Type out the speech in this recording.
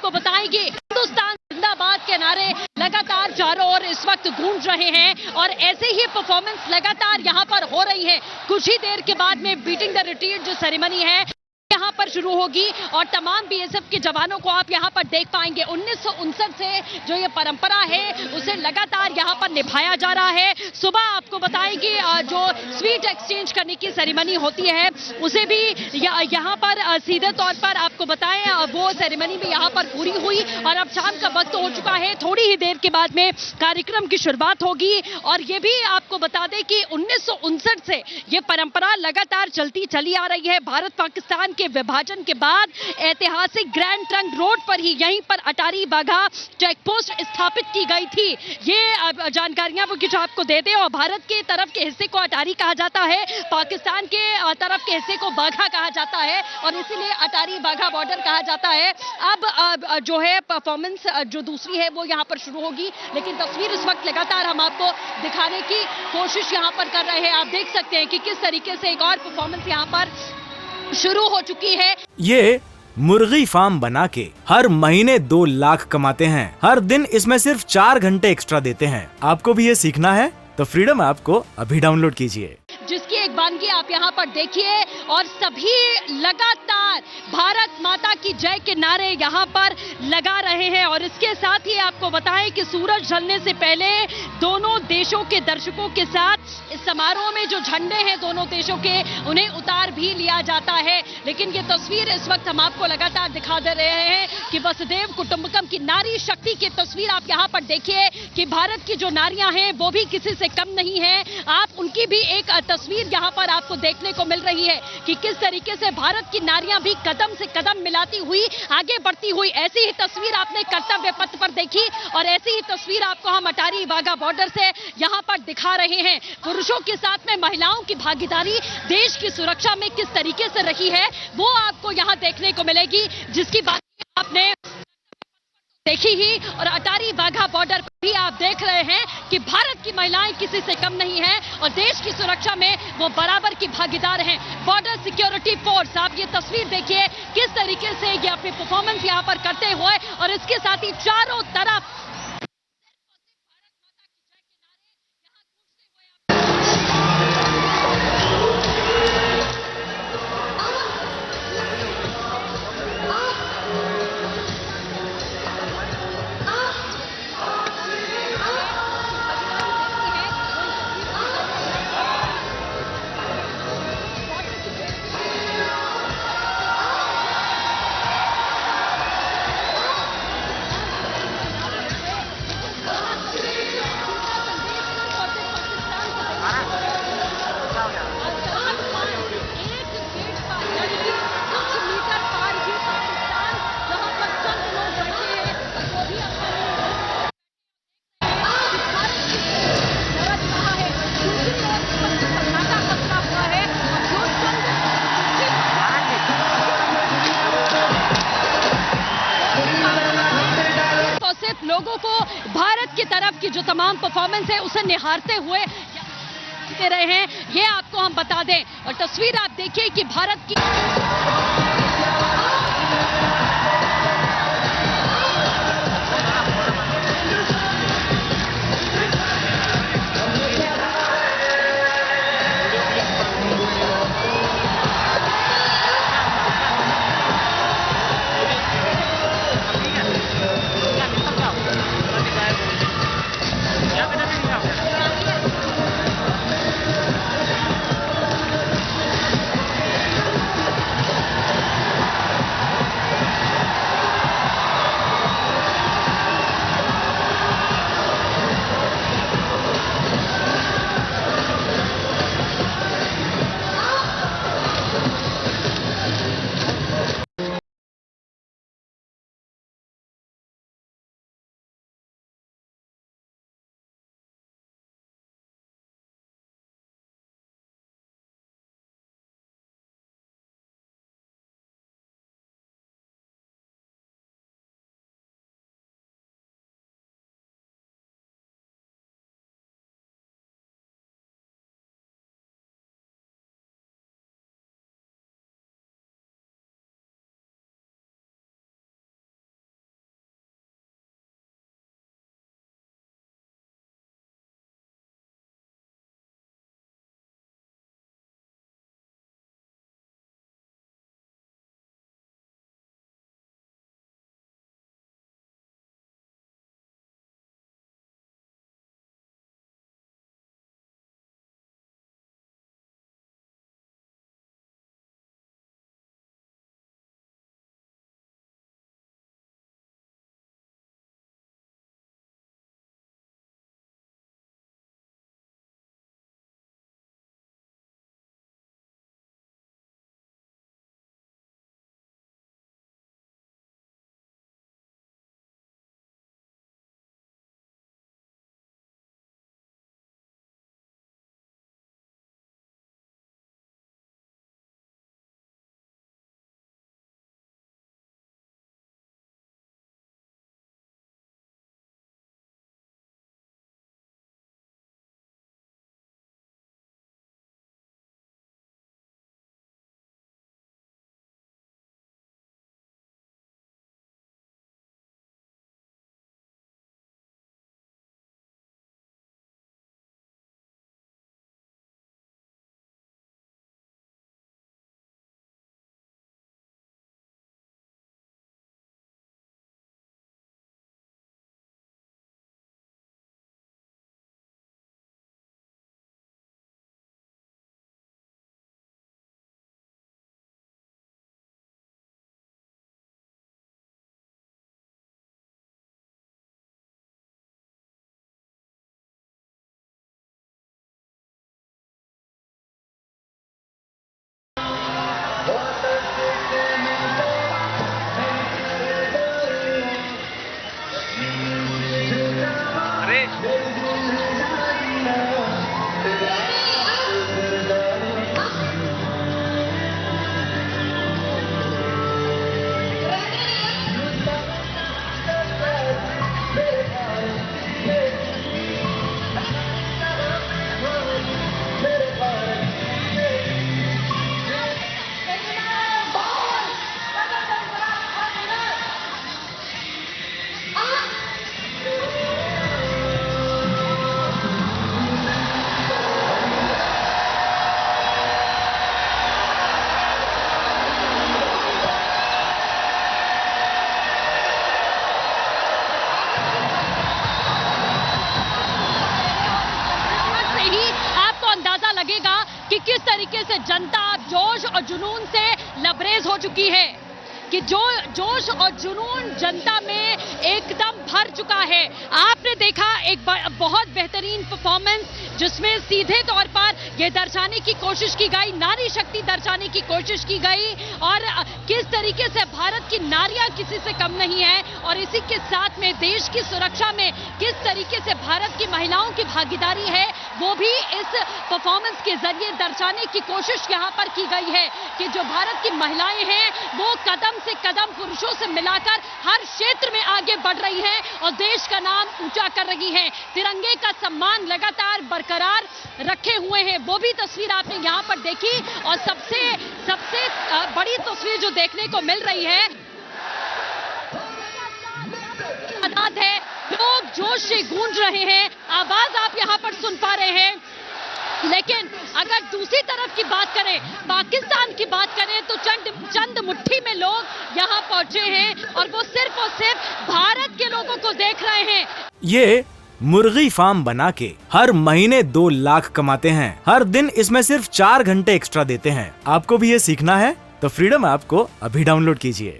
आपको बताएंगे हिंदुस्तान जिंदाबाद के नारे लगातार चारों ओर इस वक्त गूंज रहे हैं और ऐसे ही परफॉर्मेंस लगातार यहां पर हो रही है। कुछ ही देर के बाद में बीटिंग द रिट्रीट जो सेरेमनी है यहां पर शुरू होगी और तमाम बीएसएफ के जवानों को आप यहां पर देख पाएंगे। 1959 से जो ये परंपरा है उसे लगातार यहां पर निभाया जा रहा है। सुबह आपको बताएंगे जो स्वीट एक्सचेंज करने की सेरेमनी होती है उसे भी यहां पर सीधे तौर पर आपको बताएं वो सेरेमनी भी यहां पर पूरी हुई और अब शाम का वक्त हो चुका है। थोड़ी ही देर के बाद में कार्यक्रम की शुरुआत होगी और ये भी आपको बता दें कि 1959 से ये परंपरा लगातार चलती चली आ रही है। भारत पाकिस्तान के विभाजन के बाद ऐतिहासिक ग्रैंड ट्रंक रोड पर ही यहीं पर अटारी बाघा चेक पोस्ट स्थापित की गई थी। ये जानकारियां वो कुछ आपको दे दें और भारत के तरफ के हिस्से को अटारी कहा जाता है, पाकिस्तान के तरफ के हिस्से को बाघा कहा जाता है और इसीलिए अटारी बाघा बॉर्डर कहा जाता है। अब जो है परफॉर्मेंस जो दूसरी है वो यहां पर शुरू होगी, लेकिन तस्वीर इस वक्त लगातार हम आपको दिखाने की कोशिश यहां पर कर रहे हैं। आप देख सकते हैं कि किस तरीके से एक और परफॉर्मेंस यहां पर शुरू हो चुकी है। ये मुर्गी फार्म बना के हर महीने 2 लाख कमाते हैं। हर दिन इसमें सिर्फ 4 घंटे एक्स्ट्रा देते हैं। आपको भी ये सीखना है तो फ्रीडम ऐप को अभी डाउनलोड कीजिए, जिसकी एक वानगी आप यहाँ पर देखिए और सभी लगातार भारत माता की जय के नारे यहाँ पर लगा रहे हैं। और इसके साथ ही आपको बताएं कि सूरज ढलने से पहले दोनों देशों के दर्शकों के साथ इस समारोह में जो झंडे हैं दोनों देशों के उन्हें उतार भी लिया जाता है। लेकिन ये तस्वीर इस वक्त हम आपको लगातार दिखा दे रहे हैं कि वसुदेव कुटुंबकम की नारी शक्ति की तस्वीर आप यहाँ पर देखिए कि भारत की जो नारियां हैं वो भी किसी से कम नहीं है। आप उनकी भी एक तस्वीर यहाँ पर आपको देखने को मिल रही है कि किस तरीके से भारत की नारियां भी कदम से कदम मिलाती हुई आगे बढ़ती हुई। ऐसी ही तस्वीर आपने कर्तव्य पथ पर देखी और ऐसी ही तस्वीर आपको हम अटारी बाघा बॉर्डर से यहाँ पर दिखा रहे हैं। पुरुषों के साथ में महिलाओं की भागीदारी देश की सुरक्षा में किस तरीके से रही है वो आपको यहाँ देखने को मिलेगी, जिसकी बात आपने देखी ही। और अटारी बाघा बॉर्डर पर भी आप देख रहे हैं कि भारत की महिलाएं किसी से कम नहीं है और देश की सुरक्षा में वो बराबर की भागीदार हैं। बॉर्डर सिक्योरिटी फोर्स, आप ये तस्वीर देखिए किस तरीके से ये अपनी परफॉर्मेंस यहाँ पर करते हुए और इसके साथ ही चारों तरफ लोगों को भारत की तरफ की जो तमाम परफॉर्मेंस है उसे निहारते हुए दे रहे हैं, ये आपको हम बता दें। और तस्वीर आप देखिए कि भारत की में जनता जोश और जुनून से लबरेज हो चुकी है कि जो जोश और जुनून जनता में एकदम भर चुका है। आपने देखा एक बहुत बेहतरीन परफॉर्मेंस जिसमें सीधे तौर पर यह दर्शाने की कोशिश की गई, नारी शक्ति दर्शाने की कोशिश की गई और किस तरीके से भारत की नारियां किसी से कम नहीं है और इसी के साथ में देश की सुरक्षा में किस तरीके से भारत की महिलाओं की भागीदारी है वो भी इस परफॉर्मेंस के जरिए दर्शाने की कोशिश यहाँ पर की गई है कि जो भारत की महिलाएं हैं वो कदम से कदम पुरुषों से मिलाकर हर क्षेत्र में आगे बढ़ रही हैं और देश का नाम ऊंचा कर रही हैं। तिरंगे का सम्मान लगातार बरकरार रखे हुए हैं। वो भी तस्वीर आपने यहाँ पर देखी और सबसे बड़ी तस्वीर जो देखने को मिल रही है है लोग जोश से गूंज रहे हैं, आवाज आप यहाँ पर सुन पा रहे हैं। लेकिन अगर दूसरी तरफ की बात करें, पाकिस्तान की बात करें तो चंद मुट्ठी में लोग यहाँ पहुंचे हैं और वो सिर्फ और सिर्फ भारत के लोगों को देख रहे हैं। ये मुर्गी फार्म बना के हर महीने 2 लाख कमाते हैं। हर दिन इसमें सिर्फ 4 घंटे एक्स्ट्रा देते हैं। आपको भी ये सीखना है तो फ्रीडम ऐप को अभी डाउनलोड कीजिए।